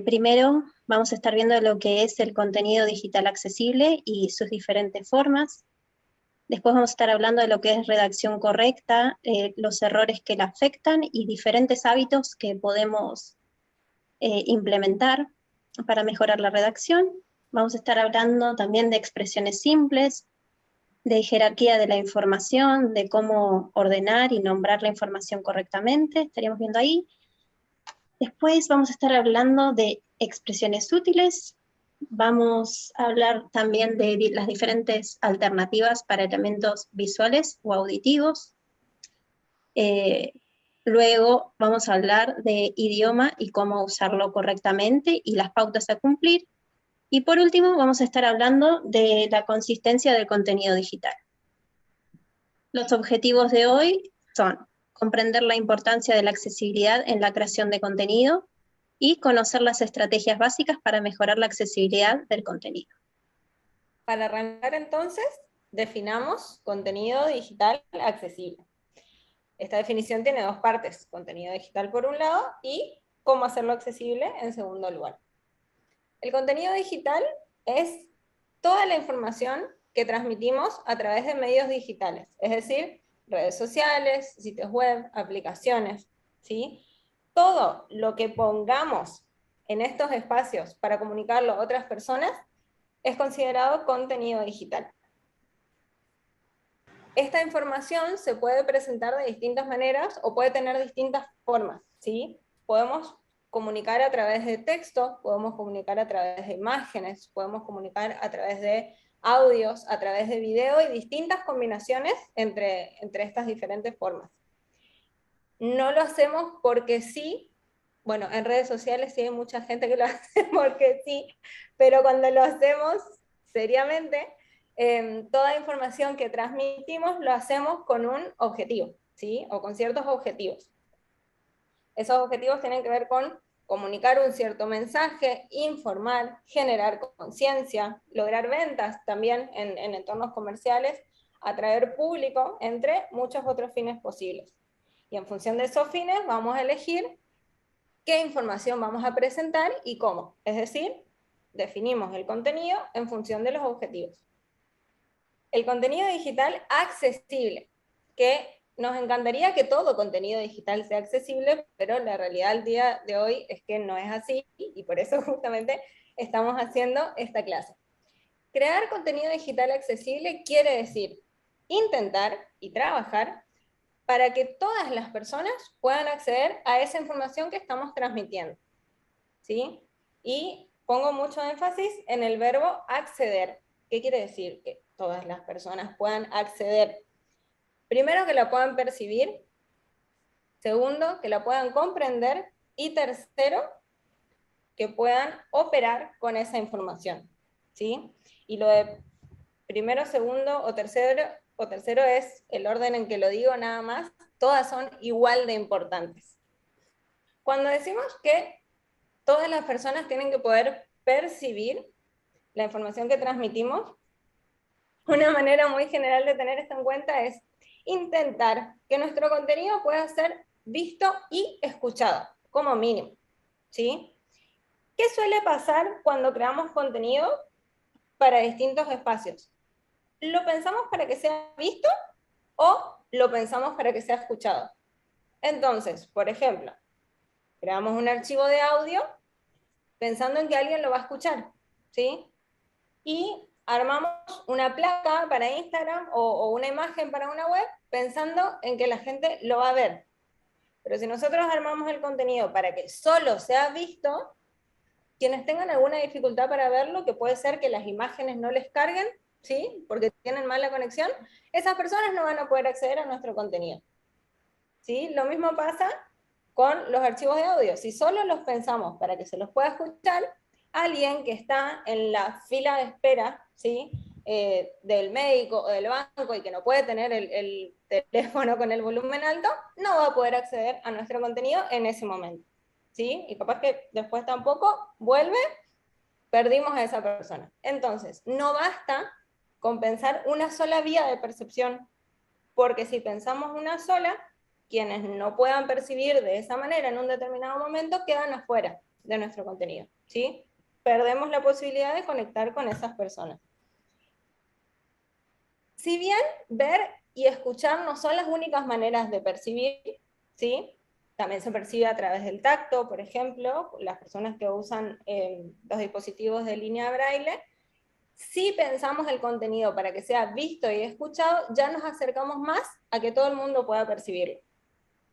Primero vamos a estar viendo lo que es el contenido digital accesible y sus diferentes formas. Después vamos a estar hablando de lo que es redacción correcta, los errores que la afectan y diferentes hábitos que podemos implementar para mejorar la redacción. Vamos a estar hablando también de expresiones simples, de jerarquía de la información, de cómo ordenar y nombrar la información correctamente, estaríamos viendo ahí. Después vamos a estar hablando de expresiones útiles, vamos a hablar también de las diferentes alternativas para elementos visuales o auditivos. Luego vamos a hablar de idioma y cómo usarlo correctamente y las pautas a cumplir. Y por último vamos a estar hablando de la consistencia del contenido digital. Los objetivos de hoy son comprender la importancia de la accesibilidad en la creación de contenido y conocer las estrategias básicas para mejorar la accesibilidad del contenido. Para arrancar entonces, definamos contenido digital accesible. Esta definición tiene dos partes, contenido digital por un lado y cómo hacerlo accesible en segundo lugar. El contenido digital es toda la información que transmitimos a través de medios digitales, es decir, redes sociales, sitios web, aplicaciones, ¿sí? Todo lo que pongamos en estos espacios para comunicarlo a otras personas es considerado contenido digital. Esta información se puede presentar de distintas maneras o puede tener distintas formas, ¿sí? Podemos comunicar a través de texto, podemos comunicar a través de imágenes, podemos comunicar a través de audios, a través de video y distintas combinaciones entre estas diferentes formas. No lo hacemos porque sí, bueno, en redes sociales sí hay mucha gente que lo hace porque sí, pero cuando lo hacemos seriamente, toda información que transmitimos lo hacemos con un objetivo, ¿sí? O con ciertos objetivos. Esos objetivos tienen que ver con comunicar un cierto mensaje, informar, generar conciencia, lograr ventas también en entornos comerciales, atraer público, entre muchos otros fines posibles. Y en función de esos fines vamos a elegir qué información vamos a presentar y cómo. Es decir, definimos el contenido en función de los objetivos. El contenido digital accesible, que nos encantaría que todo contenido digital sea accesible, pero la realidad al día de hoy es que no es así, y por eso justamente estamos haciendo esta clase. Crear contenido digital accesible quiere decir intentar y trabajar para que todas las personas puedan acceder a esa información que estamos transmitiendo, ¿sí? Y pongo mucho énfasis en el verbo acceder. ¿Qué quiere decir? Que todas las personas puedan acceder. Primero, que la puedan percibir. Segundo, que la puedan comprender. Y tercero, que puedan operar con esa información, ¿sí? Y lo de primero, segundo o tercero es el orden en que lo digo nada más. Todas son igual de importantes. Cuando decimos que todas las personas tienen que poder percibir la información que transmitimos, una manera muy general de tener esto en cuenta es intentar que nuestro contenido pueda ser visto y escuchado, como mínimo, ¿sí? ¿Qué suele pasar cuando creamos contenido para distintos espacios? ¿Lo pensamos para que sea visto o lo pensamos para que sea escuchado? Entonces, por ejemplo, creamos un archivo de audio pensando en que alguien lo va a escuchar, ¿sí? Y armamos una placa para Instagram o una imagen para una web pensando en que la gente lo va a ver. Pero si nosotros armamos el contenido para que solo sea visto, quienes tengan alguna dificultad para verlo, que puede ser que las imágenes no les carguen, ¿sí? Porque tienen mala conexión, esas personas no van a poder acceder a nuestro contenido, ¿sí? Lo mismo pasa con los archivos de audio. Si solo los pensamos para que se los pueda escuchar, alguien que está en la fila de espera, ¿sí? Del médico o del banco y que no puede tener el teléfono con el volumen alto, no va a poder acceder a nuestro contenido en ese momento, ¿sí? Y capaz que después tampoco vuelve, perdimos a esa persona. Entonces, no basta con pensar una sola vía de percepción, porque si pensamos una sola, quienes no puedan percibir de esa manera en un determinado momento quedan afuera de nuestro contenido. ¿sí? Perdemos la posibilidad de conectar con esas personas. Si bien ver y escuchar no son las únicas maneras de percibir, ¿sí? También se percibe a través del tacto, por ejemplo, las personas que usan los dispositivos de línea braille. Si pensamos el contenido para que sea visto y escuchado, ya nos acercamos más a que todo el mundo pueda percibirlo.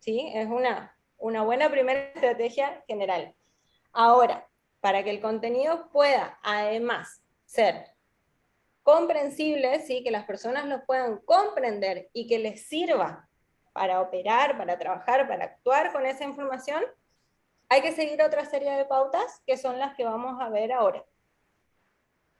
¿Sí? Es una buena primera estrategia general. Ahora, para que el contenido pueda además ser comprensible, ¿sí? Que las personas lo puedan comprender y que les sirva para operar, para trabajar, para actuar con esa información, hay que seguir otra serie de pautas que son las que vamos a ver ahora.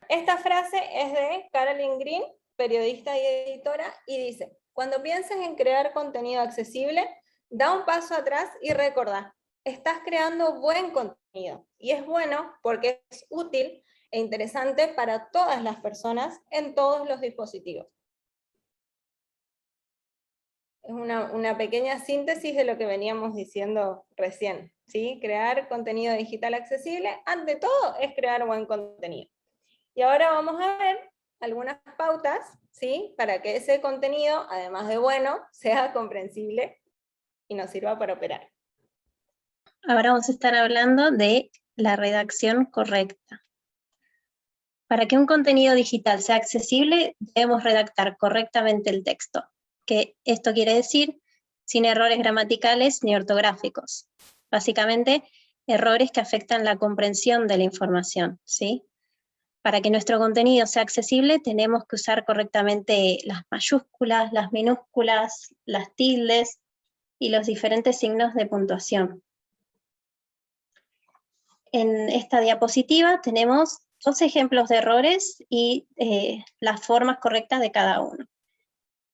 Esta frase es de Carolyn Green, periodista y editora, y dice: cuando pienses en crear contenido accesible, da un paso atrás y recordá, estás creando buen contenido, y es bueno porque es útil e interesante para todas las personas en todos los dispositivos. Es una pequeña síntesis de lo que veníamos diciendo recién, ¿sí? Crear contenido digital accesible, ante todo, es crear buen contenido. Y ahora vamos a ver algunas pautas, ¿sí? Para que ese contenido, además de bueno, sea comprensible y nos sirva para operar. Ahora vamos a estar hablando de la redacción correcta. Para que un contenido digital sea accesible, debemos redactar correctamente el texto, que esto quiere decir sin errores gramaticales ni ortográficos. Básicamente, errores que afectan la comprensión de la información, ¿sí? Para que nuestro contenido sea accesible, tenemos que usar correctamente las mayúsculas, las minúsculas, las tildes y los diferentes signos de puntuación. En esta diapositiva tenemos 2 ejemplos de errores y las formas correctas de cada uno.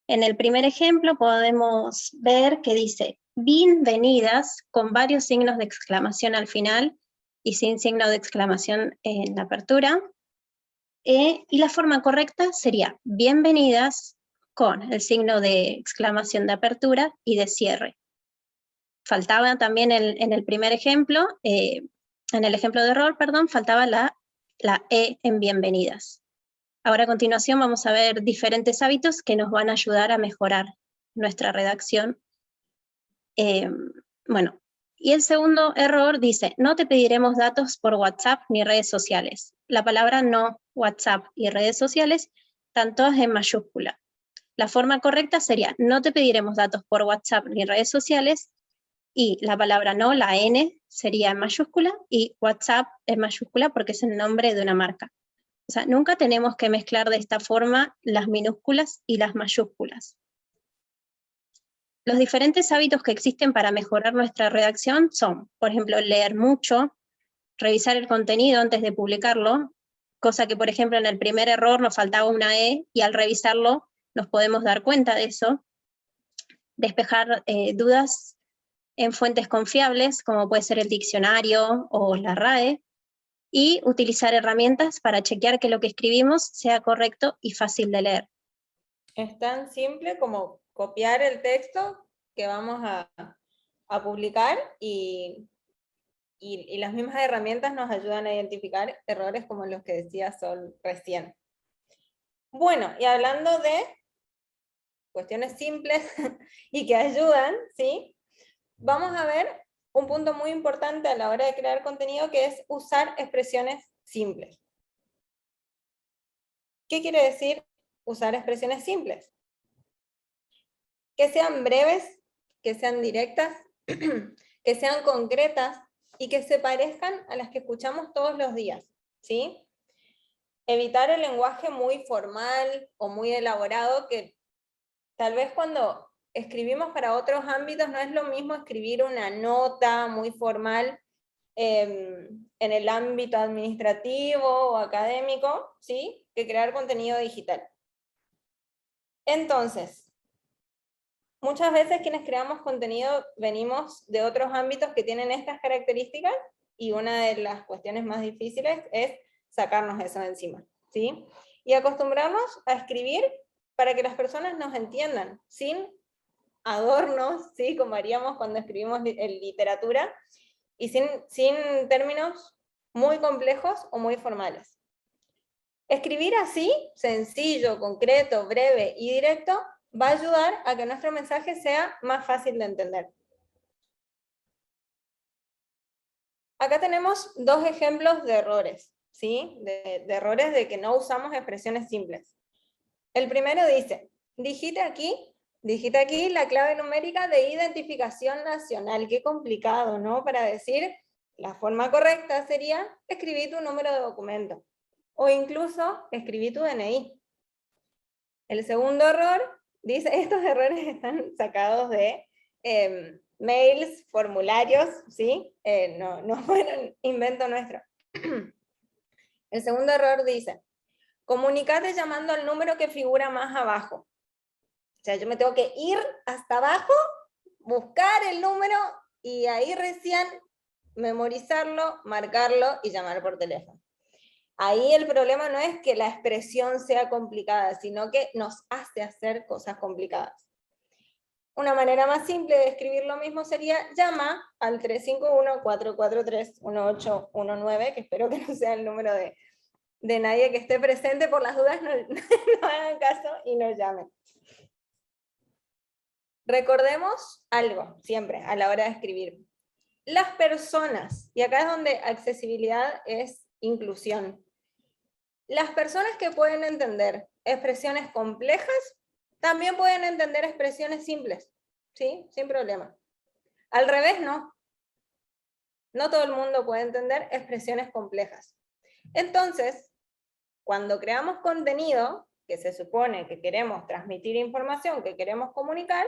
En el primer ejemplo podemos ver que dice bienvenidas con varios signos de exclamación al final y sin signo de exclamación en la apertura. Y la forma correcta sería bienvenidas con el signo de exclamación de apertura y de cierre. Faltaba también en el primer ejemplo, en el ejemplo de error, perdón, faltaba la E en bienvenidas. Ahora a continuación vamos a ver diferentes hábitos que nos van a ayudar a mejorar nuestra redacción. Bueno, y el segundo error dice, no te pediremos datos por WhatsApp ni redes sociales. La palabra no, WhatsApp y redes sociales están todas en mayúscula. La forma correcta sería, no te pediremos datos por WhatsApp ni redes sociales, y la palabra no, la N, sería en mayúscula, y WhatsApp en mayúscula porque es el nombre de una marca. O sea, nunca tenemos que mezclar de esta forma las minúsculas y las mayúsculas. Los diferentes hábitos que existen para mejorar nuestra redacción son, por ejemplo, leer mucho, revisar el contenido antes de publicarlo, cosa que, por ejemplo, en el primer error nos faltaba una E, y al revisarlo nos podemos dar cuenta de eso. Despejar dudas en fuentes confiables, como puede ser el diccionario o la RAE, y utilizar herramientas para chequear que lo que escribimos sea correcto y fácil de leer. Es tan simple como copiar el texto que vamos a publicar y las mismas herramientas nos ayudan a identificar errores como los que decía Sol recién. Bueno, y hablando de cuestiones simples y que ayudan, ¿sí? Vamos a ver un punto muy importante a la hora de crear contenido, que es usar expresiones simples. ¿Qué quiere decir usar expresiones simples? Que sean breves, que sean directas, que sean concretas y que se parezcan a las que escuchamos todos los días, ¿sí? Evitar el lenguaje muy formal o muy elaborado, que tal vez cuando escribimos para otros ámbitos no es lo mismo escribir una nota muy formal en el ámbito administrativo o académico, ¿sí? Que crear contenido digital. Entonces, muchas veces quienes creamos contenido venimos de otros ámbitos que tienen estas características, y una de las cuestiones más difíciles es sacarnos eso de encima, ¿sí? Y acostumbrarnos a escribir para que las personas nos entiendan, sin adornos, ¿sí? Como haríamos cuando escribimos en literatura, y sin términos muy complejos o muy formales. Escribir así, sencillo, concreto, breve y directo, va a ayudar a que nuestro mensaje sea más fácil de entender. Acá tenemos dos ejemplos de errores, ¿sí? De errores de que no usamos expresiones simples. El primero dice, digite aquí la clave numérica de identificación nacional. Qué complicado, ¿no? Para decir, la forma correcta sería escribir tu número de documento. O incluso escribir tu DNI. El segundo error, dice, estos errores están sacados de mails, formularios, ¿sí? No fueron invento nuestro. El segundo error dice, comunicate llamando al número que figura más abajo. O sea, yo me tengo que ir hasta abajo, buscar el número y ahí recién memorizarlo, marcarlo y llamar por teléfono. Ahí el problema no es que la expresión sea complicada, sino que nos hace hacer cosas complicadas. Una manera más simple de escribir lo mismo sería llama al 351-443-1819, que espero que no sea el número de nadie que esté presente, por las dudas no hagan caso y no llamen. Recordemos algo siempre a la hora de escribir. Las personas, y acá es donde accesibilidad es inclusión. Las personas que pueden entender expresiones complejas, también pueden entender expresiones simples, ¿sí? Sin problema. Al revés, no. No todo el mundo puede entender expresiones complejas. Entonces, cuando creamos contenido, que se supone que queremos transmitir información, que queremos comunicar,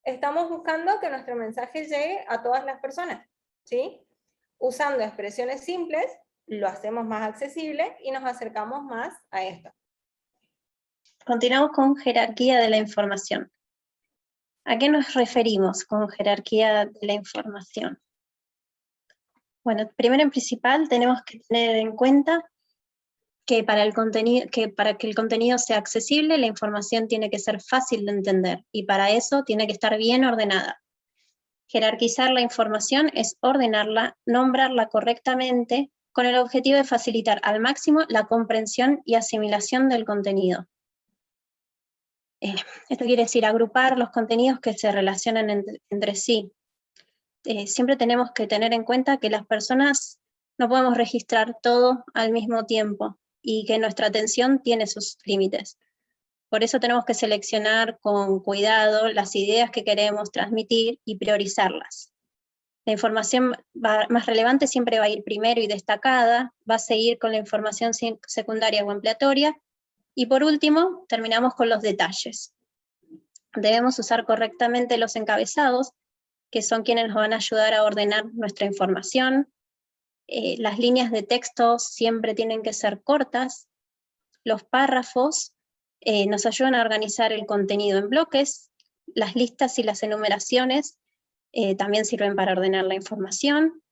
estamos buscando que nuestro mensaje llegue a todas las personas, ¿sí? Usando expresiones simples, lo hacemos más accesible y nos acercamos más a esto. Continuamos con jerarquía de la información. ¿A qué nos referimos con jerarquía de la información? Bueno, primero en principal tenemos que tener en cuenta que para que el contenido sea accesible, la información tiene que ser fácil de entender, y para eso tiene que estar bien ordenada. Jerarquizar la información es ordenarla, nombrarla correctamente, con el objetivo de facilitar al máximo la comprensión y asimilación del contenido. Esto quiere decir agrupar los contenidos que se relacionan entre sí. Siempre tenemos que tener en cuenta que las personas no podemos registrar todo al mismo tiempo y que nuestra atención tiene sus límites. Por eso tenemos que seleccionar con cuidado las ideas que queremos transmitir y priorizarlas. La información más relevante siempre va a ir primero y destacada, va a seguir con la información secundaria o ampliatoria, y por último, terminamos con los detalles. Debemos usar correctamente los encabezados, que son quienes nos van a ayudar a ordenar nuestra información. Las líneas de texto siempre tienen que ser cortas. Los párrafos nos ayudan a organizar el contenido en bloques. Las listas y las enumeraciones también sirven para ordenar la información.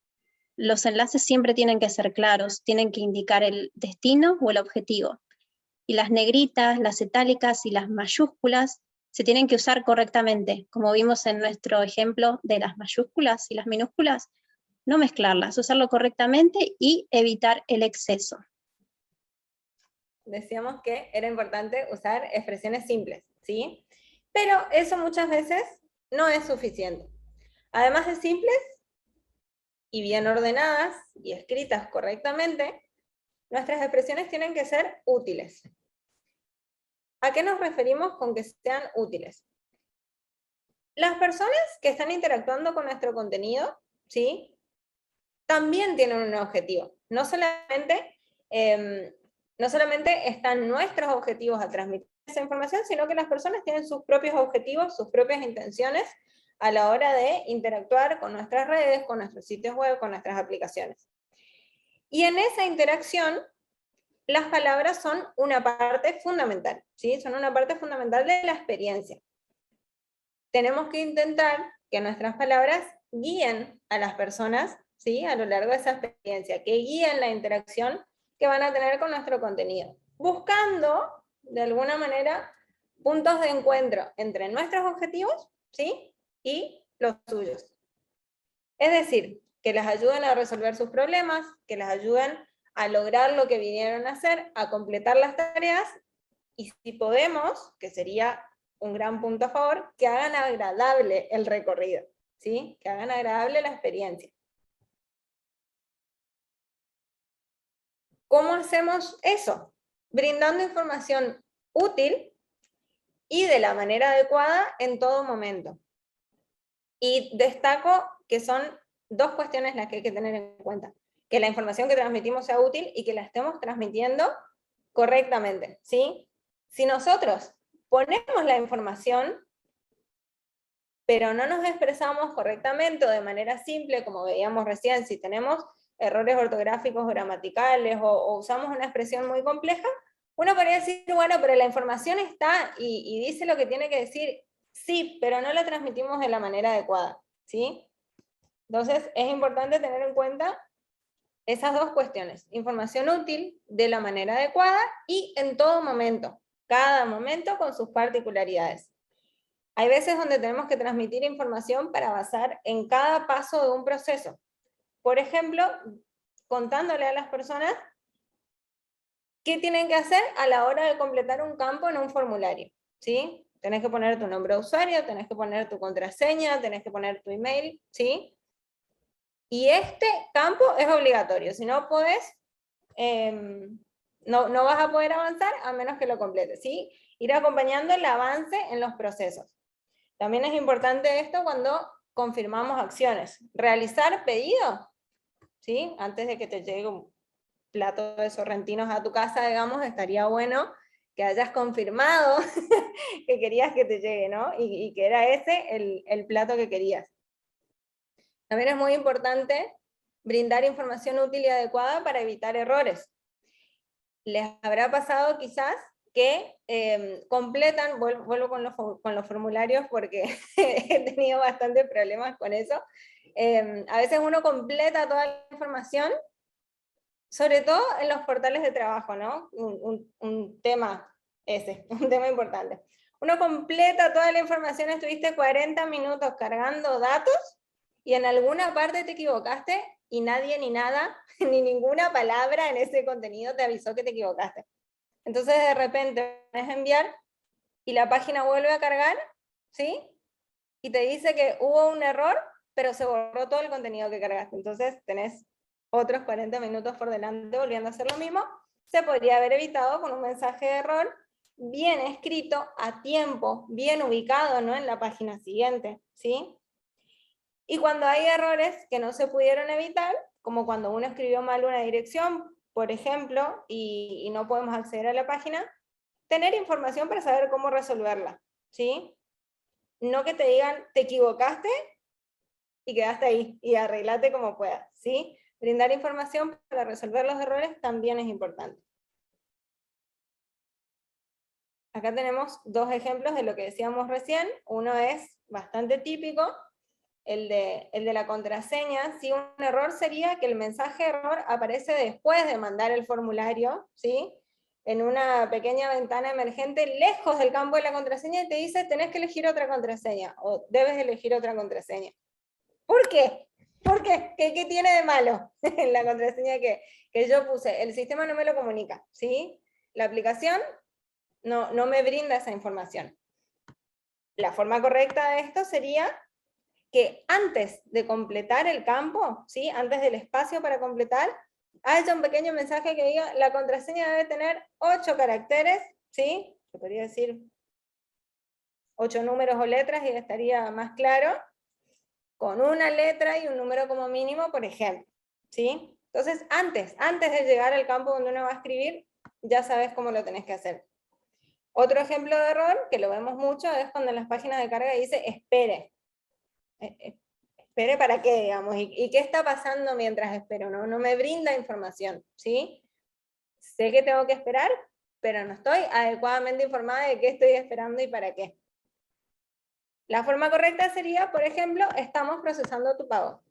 Los enlaces siempre tienen que ser claros, tienen que indicar el destino o el objetivo. Y las negritas, las itálicas y las mayúsculas se tienen que usar correctamente, como vimos en nuestro ejemplo de las mayúsculas y las minúsculas, no mezclarlas, usarlo correctamente y evitar el exceso. Decíamos que era importante usar expresiones simples, ¿sí? Pero eso muchas veces no es suficiente. Además de simples y bien ordenadas y escritas correctamente, nuestras expresiones tienen que ser útiles. ¿A qué nos referimos con que sean útiles? Las personas que están interactuando con nuestro contenido, ¿sí? También tienen un objetivo. No solamente están nuestros objetivos a transmitir esa información, sino que las personas tienen sus propios objetivos, sus propias intenciones a la hora de interactuar con nuestras redes, con nuestros sitios web, con nuestras aplicaciones. Y en esa interacción, las palabras son una parte fundamental, ¿sí? Son una parte fundamental de la experiencia. Tenemos que intentar que nuestras palabras guíen a las personas, ¿sí? A lo largo de esa experiencia, que guíen la interacción que van a tener con nuestro contenido, buscando, de alguna manera, puntos de encuentro entre nuestros objetivos, ¿sí? Y los suyos. Es decir, que les ayuden a resolver sus problemas, que les ayuden a lograr lo que vinieron a hacer, a completar las tareas, y si podemos, que sería un gran punto a favor, que hagan agradable el recorrido, ¿sí? Que hagan agradable la experiencia. ¿Cómo hacemos eso? Brindando información útil y de la manera adecuada en todo momento. Y destaco que son dos cuestiones las que hay que tener en cuenta. Que la información que transmitimos sea útil y que la estemos transmitiendo correctamente, ¿sí? Si nosotros ponemos la información, pero no nos expresamos correctamente o de manera simple, como veíamos recién, si tenemos errores ortográficos, gramaticales, o usamos una expresión muy compleja, uno podría decir, bueno, pero la información está y dice lo que tiene que decir, sí, pero no la transmitimos de la manera adecuada, ¿sí? Entonces, es importante tener en cuenta esas dos cuestiones, información útil de la manera adecuada y en todo momento, cada momento con sus particularidades. Hay veces donde tenemos que transmitir información para basar en cada paso de un proceso. Por ejemplo, contándole a las personas qué tienen que hacer a la hora de completar un campo en un formulario, ¿sí? Tenés que poner tu nombre de usuario, tenés que poner tu contraseña, tenés que poner tu email, ¿sí? Y este campo es obligatorio, si no podés, no vas a poder avanzar a menos que lo completes, ¿sí? Ir acompañando el avance en los procesos. También es importante esto cuando confirmamos acciones. Realizar pedido, ¿sí? Antes de que te llegue un plato de sorrentinos a tu casa, digamos, estaría bueno que hayas confirmado que querías que te llegue, ¿no? Y que era ese el plato que querías. También es muy importante brindar información útil y adecuada para evitar errores. Les habrá pasado quizás que completan, vuelvo con los formularios porque he tenido bastantes problemas con eso, a veces uno completa toda la información, sobre todo en los portales de trabajo, ¿no? Un tema ese, un tema importante. Uno completa toda la información, estuviste 40 minutos cargando datos, y en alguna parte te equivocaste, y nadie ni nada, ni ninguna palabra en ese contenido te avisó que te equivocaste. Entonces de repente vas a enviar, y la página vuelve a cargar, ¿sí? Y te dice que hubo un error, pero se borró todo el contenido que cargaste. Entonces tenés otros 40 minutos por delante volviendo a hacer lo mismo. Se podría haber evitado con un mensaje de error bien escrito, a tiempo, bien ubicado, ¿no? En la página siguiente, ¿sí? Y cuando hay errores que no se pudieron evitar, como cuando uno escribió mal una dirección, por ejemplo, y no podemos acceder a la página, tener información para saber cómo resolverla, ¿sí? No que te digan, te equivocaste y quedaste ahí, y arreglate como puedas, ¿sí? Brindar información para resolver los errores también es importante. Acá tenemos dos ejemplos de lo que decíamos recién. Uno es bastante típico, el de la contraseña. ¿Sí? Un error sería que el mensaje de error aparece después de mandar el formulario, ¿sí? En una pequeña ventana emergente lejos del campo de la contraseña, y te dice, tenés que elegir otra contraseña, o debes elegir otra contraseña. ¿Por qué? ¿Por qué? ¿Qué tiene de malo en la contraseña que yo puse? El sistema no me lo comunica, ¿sí? La aplicación no me brinda esa información. La forma correcta de esto sería que antes de completar el campo, ¿sí? Antes del espacio para completar, haya un pequeño mensaje que diga, la contraseña debe tener 8 caracteres, ¿sí? Se podría decir 8 números o letras y estaría más claro, con una letra y un número como mínimo, por ejemplo, ¿sí? Entonces, antes de llegar al campo donde uno va a escribir, ya sabes cómo lo tenés que hacer. Otro ejemplo de error, que lo vemos mucho, es cuando en las páginas de carga dice, espere. ¿Espere para qué, digamos? ¿Y qué está pasando mientras espero? No me brinda información, ¿sí? Sé que tengo que esperar, pero no estoy adecuadamente informada de qué estoy esperando y para qué. La forma correcta sería, por ejemplo, estamos procesando tu pago.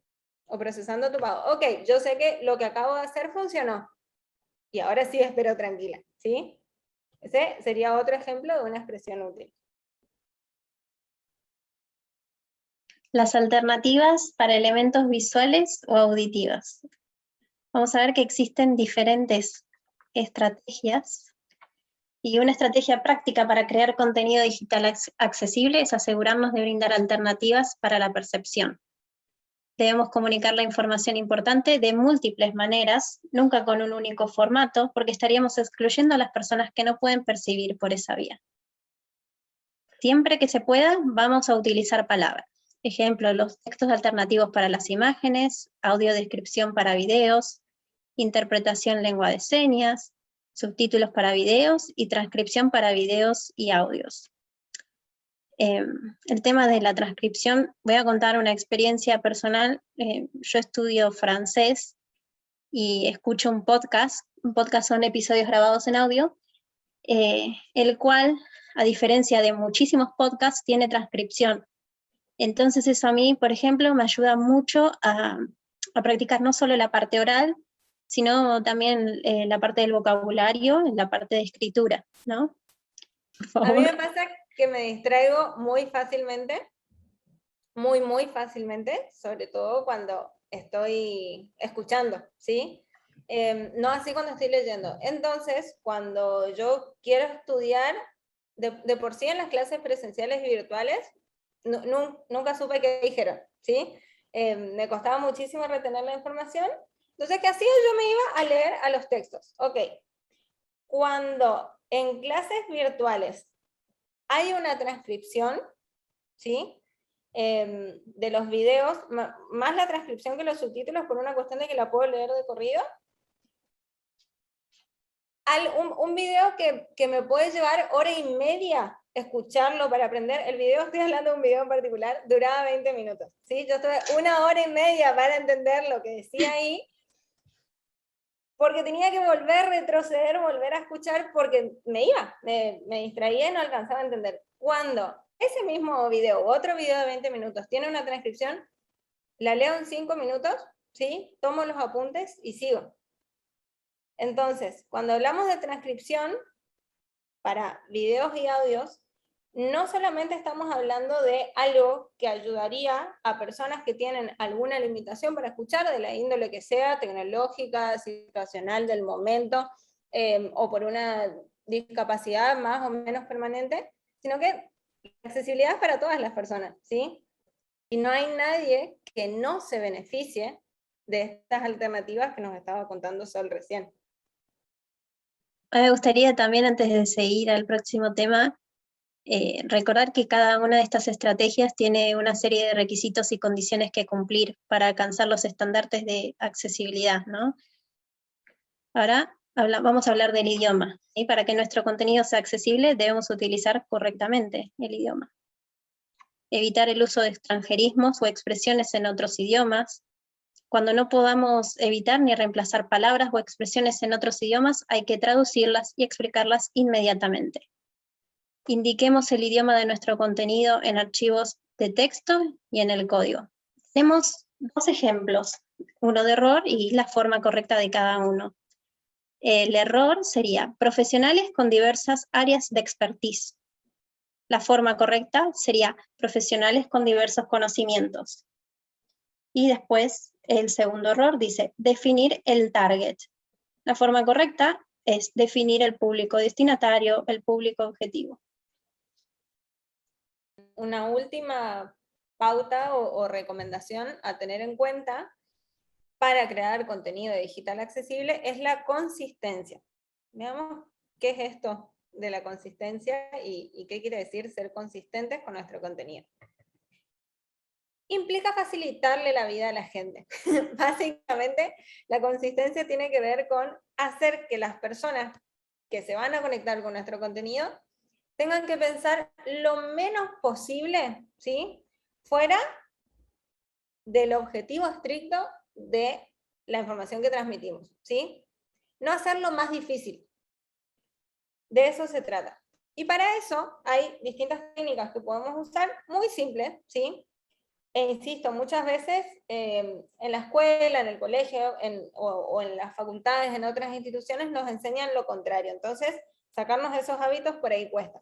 O procesando tu pago. Ok, yo sé que lo que acabo de hacer funcionó. Y ahora sí espero tranquila, ¿sí? Ese sería otro ejemplo de una expresión útil. Las alternativas para elementos visuales o auditivos. Vamos a ver que existen diferentes estrategias, y una estrategia práctica para crear contenido digital accesible es asegurarnos de brindar alternativas para la percepción. Debemos comunicar la información importante de múltiples maneras, nunca con un único formato, porque estaríamos excluyendo a las personas que no pueden percibir por esa vía. Siempre que se pueda, vamos a utilizar palabras. Ejemplo, los textos alternativos para las imágenes, audiodescripción para videos, interpretación lengua de señas, subtítulos para videos y transcripción para videos y audios. El tema de la transcripción, voy a contar una experiencia personal. Yo estudio francés y escucho un podcast son episodios grabados en audio, el cual, a diferencia de muchísimos podcasts, tiene transcripción. Entonces eso a mí, por ejemplo, me ayuda mucho a practicar no solo la parte oral, sino también la parte del vocabulario, la parte de escritura, ¿no? Por favor. A mí me pasa que me distraigo muy fácilmente, muy fácilmente, sobre todo cuando estoy escuchando, ¿sí? No así cuando estoy leyendo. Entonces, cuando yo quiero estudiar, de por sí en las clases presenciales y virtuales, nunca supe qué dijeron, ¿sí? Me costaba muchísimo retener la información. Entonces, ¿qué hacía? Yo me iba a leer a los textos. Ok. Cuando en clases virtuales hay una transcripción, ¿sí? De los videos, más la transcripción que los subtítulos, por una cuestión de que la puedo leer de corrido. Un video que me puede llevar hora y media escucharlo para aprender. El video, estoy hablando de un video en particular, duraba 20 minutos, ¿sí? Yo estuve 1 hora y media para entender lo que decía ahí, porque tenía que volver, retroceder, volver a escuchar, porque me distraía y no alcanzaba a entender. Cuando ese mismo video, otro video de 20 minutos, tiene una transcripción, la leo en 5 minutos, ¿sí? Tomo los apuntes y sigo. Entonces, cuando hablamos de transcripción para videos y audios, no solamente estamos hablando de algo que ayudaría a personas que tienen alguna limitación para escuchar, de la índole que sea, tecnológica, situacional del momento, o por una discapacidad más o menos permanente, sino que la accesibilidad es para todas las personas, ¿sí? Y no hay nadie que no se beneficie de estas alternativas que nos estaba contando Sol recién. Me gustaría también, antes de seguir al próximo tema, recordar que cada una de estas estrategias tiene una serie de requisitos y condiciones que cumplir para alcanzar los estándares de accesibilidad, ¿no? Ahora vamos a hablar del idioma, ¿sí? Para que nuestro contenido sea accesible debemos utilizar correctamente el idioma. Evitar el uso de extranjerismos o expresiones en otros idiomas. Cuando no podamos evitar ni reemplazar palabras o expresiones en otros idiomas, hay que traducirlas y explicarlas inmediatamente. Indiquemos el idioma de nuestro contenido en archivos de texto y en el código. Tenemos 2 ejemplos, uno de error y la forma correcta de cada uno. El error sería profesionales con diversas áreas de expertise. La forma correcta sería profesionales con diversos conocimientos. Y después, el segundo error dice definir el target. La forma correcta es definir el público destinatario, el público objetivo. Una última pauta o recomendación a tener en cuenta para crear contenido digital accesible es la consistencia. Veamos qué es esto de la consistencia y qué quiere decir ser consistentes con nuestro contenido. Implica facilitarle la vida a la gente. Básicamente, la consistencia tiene que ver con hacer que las personas que se van a conectar con nuestro contenido tengan que pensar lo menos posible, ¿sí? Fuera del objetivo estricto de la información que transmitimos, ¿sí? No hacerlo más difícil. De eso se trata. Y para eso hay distintas técnicas que podemos usar, muy simples, ¿sí? E insisto, muchas veces en la escuela, en el colegio, o en las facultades, en otras instituciones, nos enseñan lo contrario. Entonces, sacarnos esos hábitos por ahí cuesta.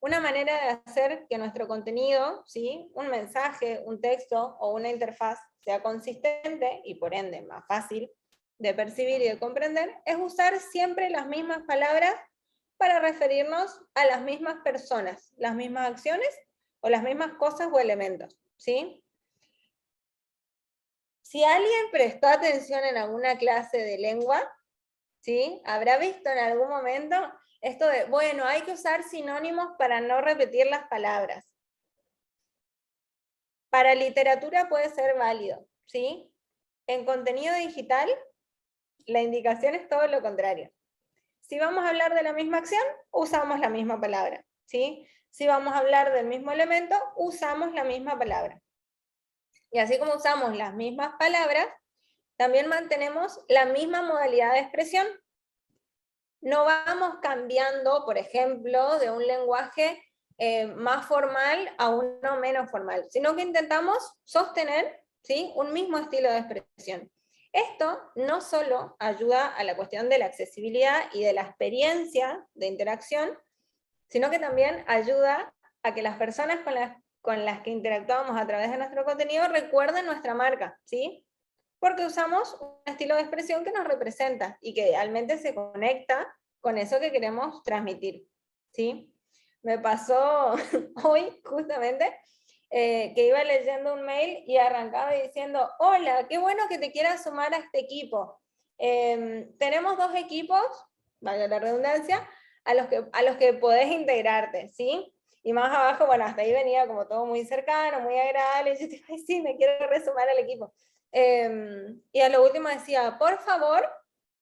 una manera de hacer que nuestro contenido, ¿sí? Un mensaje, un texto o una interfaz sea consistente y por ende más fácil de percibir y de comprender, es usar siempre las mismas palabras para referirnos a las mismas personas, las mismas acciones o las mismas cosas o elementos, ¿sí? Si alguien prestó atención en alguna clase de lengua, ¿sí? Habrá visto en algún momento esto de, bueno, hay que usar sinónimos para no repetir las palabras. Para literatura puede ser válido, ¿sí? En contenido digital, la indicación es todo lo contrario. Si vamos a hablar de la misma acción, usamos la misma palabra, ¿sí? Si vamos a hablar del mismo elemento, usamos la misma palabra. Y así como usamos las mismas palabras, también mantenemos la misma modalidad de expresión. No vamos cambiando, por ejemplo, de un lenguaje más formal a uno menos formal, sino que intentamos sostener, ¿sí?, un mismo estilo de expresión. Esto no solo ayuda a la cuestión de la accesibilidad y de la experiencia de interacción, sino que también ayuda a que las personas con las que interactuamos a través de nuestro contenido recuerden nuestra marca, ¿sí? Porque usamos un estilo de expresión que nos representa y que idealmente se conecta con eso que queremos transmitir, ¿sí? Me pasó hoy, justamente, que iba leyendo un mail y arrancaba diciendo, hola, qué bueno que te quieras sumar a este equipo. Tenemos 2 equipos, valga la redundancia, a los que podés integrarte, ¿sí? Y más abajo, bueno, hasta ahí venía como todo muy cercano, muy agradable, y yo dije, ay, sí, me quiero resumar al equipo. Y a lo último decía, por favor,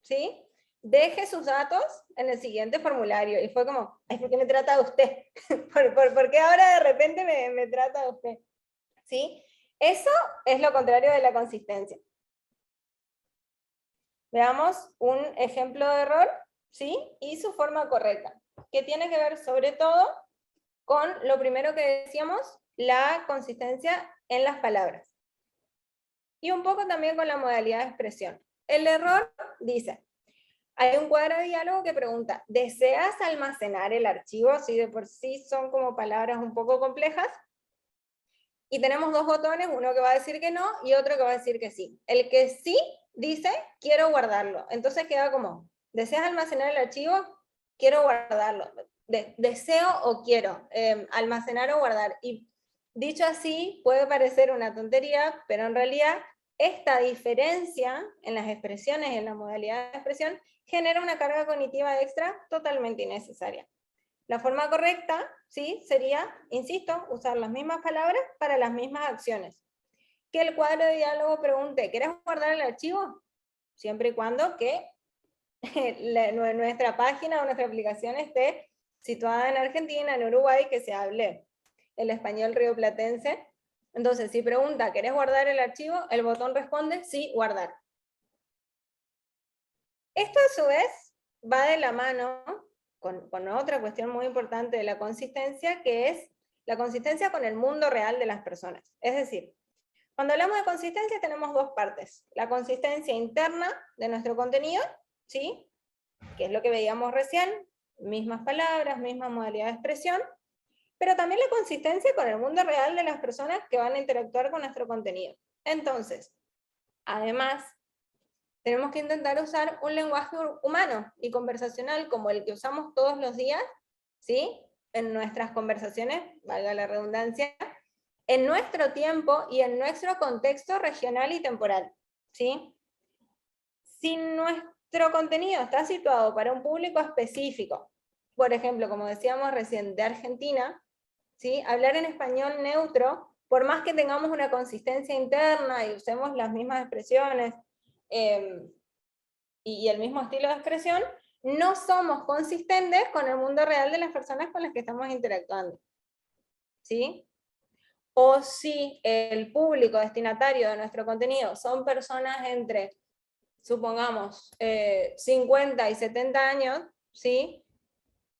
¿sí?, deje sus datos en el siguiente formulario. Y fue como, ay, ¿por qué me trata de usted? ¿Por qué ahora de repente me trata de usted? ¿Sí? Eso es lo contrario de la consistencia. Veamos un ejemplo de error, ¿sí?, y su forma correcta, que tiene que ver sobre todo con lo primero que decíamos, la consistencia en las palabras. Y un poco también con la modalidad de expresión. El error dice, hay un cuadro de diálogo que pregunta, ¿deseas almacenar el archivo? Si de por sí son como palabras un poco complejas. Y tenemos 2 botones, uno que va a decir que no y otro que va a decir que sí. El que sí dice, quiero guardarlo. Entonces queda como, ¿deseas almacenar el archivo? Quiero guardarlo. Deseo o quiero almacenar o guardar. Y dicho así, puede parecer una tontería, pero en realidad esta diferencia en las expresiones, en la modalidad de expresión, genera una carga cognitiva extra totalmente innecesaria. La forma correcta, ¿sí?, sería, insisto, usar las mismas palabras para las mismas acciones. Que el cuadro de diálogo pregunte, ¿querés guardar el archivo? Siempre y cuando que nuestra página o nuestra aplicación esté situada en Argentina, en Uruguay, que se hable el español rioplatense. Entonces, si pregunta, ¿querés guardar el archivo?, el botón responde, sí, guardar. Esto a su vez va de la mano con otra cuestión muy importante de la consistencia, que es la consistencia con el mundo real de las personas. Es decir, cuando hablamos de consistencia tenemos 2 partes. La consistencia interna de nuestro contenido, ¿sí?, que es lo que veíamos recién, mismas palabras, misma modalidad de expresión, pero también la consistencia con el mundo real de las personas que van a interactuar con nuestro contenido. Entonces, además, tenemos que intentar usar un lenguaje humano y conversacional como el que usamos todos los días, ¿sí?, en nuestras conversaciones, valga la redundancia, en nuestro tiempo y en nuestro contexto regional y temporal, ¿sí? Si nuestro contenido está situado para un público específico, por ejemplo, como decíamos recién, de Argentina, ¿sí?, hablar en español neutro, por más que tengamos una consistencia interna y usemos las mismas expresiones, y el mismo estilo de expresión, no somos consistentes con el mundo real de las personas con las que estamos interactuando, ¿sí? O si el público destinatario de nuestro contenido son personas entre, supongamos, 50 y 70 años, ¿sí?,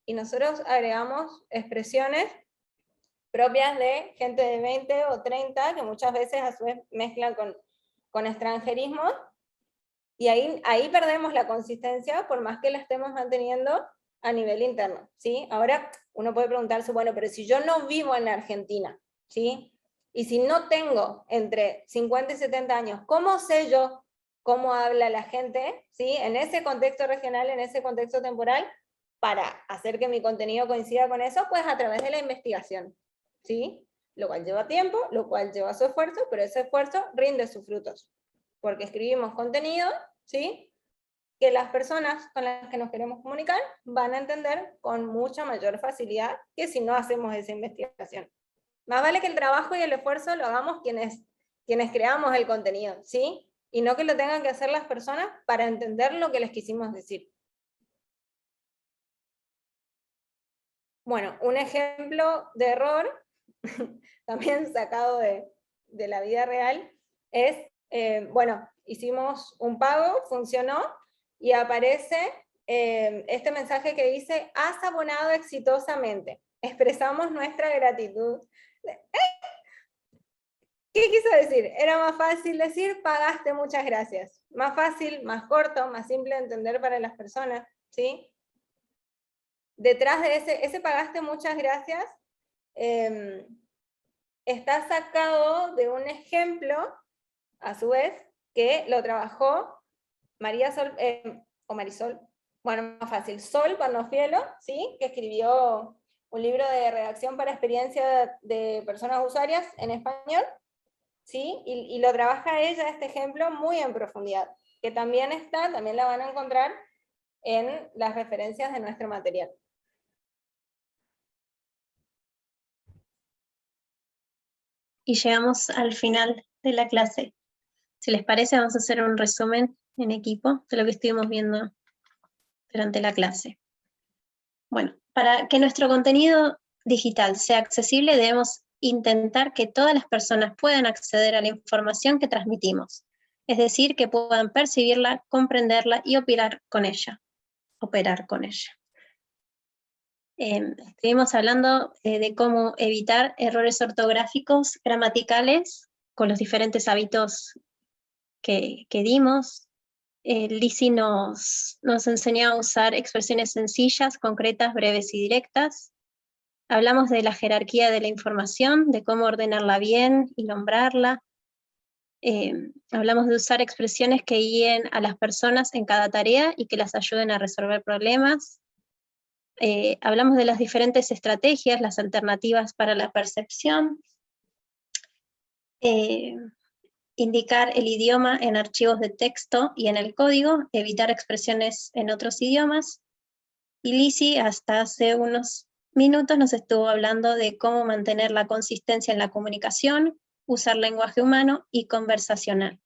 y nosotros agregamos expresiones propias de gente de 20 o 30, que muchas veces a su vez mezclan con extranjerismo, y ahí perdemos la consistencia por más que la estemos manteniendo a nivel interno, ¿sí? Ahora, uno puede preguntarse, bueno, pero si yo no vivo en la Argentina, ¿sí? Y si no tengo entre 50 y 70 años, ¿cómo sé yo cómo habla la gente, ¿sí? En ese contexto regional, en ese contexto temporal, para hacer que mi contenido coincida con eso, pues a través de la investigación, ¿sí? Lo cual lleva tiempo, lo cual lleva su esfuerzo, pero ese esfuerzo rinde sus frutos, porque escribimos contenido, ¿sí? Que las personas con las que nos queremos comunicar van a entender con mucha mayor facilidad que si no hacemos esa investigación. Más vale que el trabajo y el esfuerzo lo hagamos quienes creamos el contenido, ¿sí? Y no que lo tengan que hacer las personas para entender lo que les quisimos decir. Bueno, un ejemplo de error, también sacado de la vida real, es, bueno, hicimos un pago, funcionó, y aparece este mensaje que dice, has abonado exitosamente, expresamos nuestra gratitud. ¿Qué quiso decir? Era más fácil decir, pagaste, muchas gracias. Más fácil, más corto, más simple de entender para las personas, ¿sí? Detrás de ese pagaste, muchas gracias, está sacado de un ejemplo, a su vez, que lo trabajó María Sol, o Marisol, bueno, más fácil, Sol Panofielo, ¿sí? Que escribió un libro de redacción para experiencia de personas usuarias en español, ¿sí? Y lo trabaja ella, este ejemplo, muy en profundidad, que también la van a encontrar en las referencias de nuestro material. Y llegamos al final de la clase. Si les parece, vamos a hacer un resumen en equipo de lo que estuvimos viendo durante la clase. Bueno, para que nuestro contenido digital sea accesible, debemos intentar que todas las personas puedan acceder a la información que transmitimos, es decir, que puedan percibirla, comprenderla y operar con ella. Estuvimos hablando de cómo evitar errores ortográficos, gramaticales, con los diferentes hábitos que dimos. Lizzy nos enseñó a usar expresiones sencillas, concretas, breves y directas. Hablamos de la jerarquía de la información, de cómo ordenarla bien y nombrarla. Hablamos de usar expresiones que guíen a las personas en cada tarea y que las ayuden a resolver problemas. Hablamos de las diferentes estrategias, las alternativas para la percepción. Indicar el idioma en archivos de texto y en el código, evitar expresiones en otros idiomas. Y Lizzy hasta hace unos minutos nos estuvo hablando de cómo mantener la consistencia en la comunicación, usar lenguaje humano y conversacional.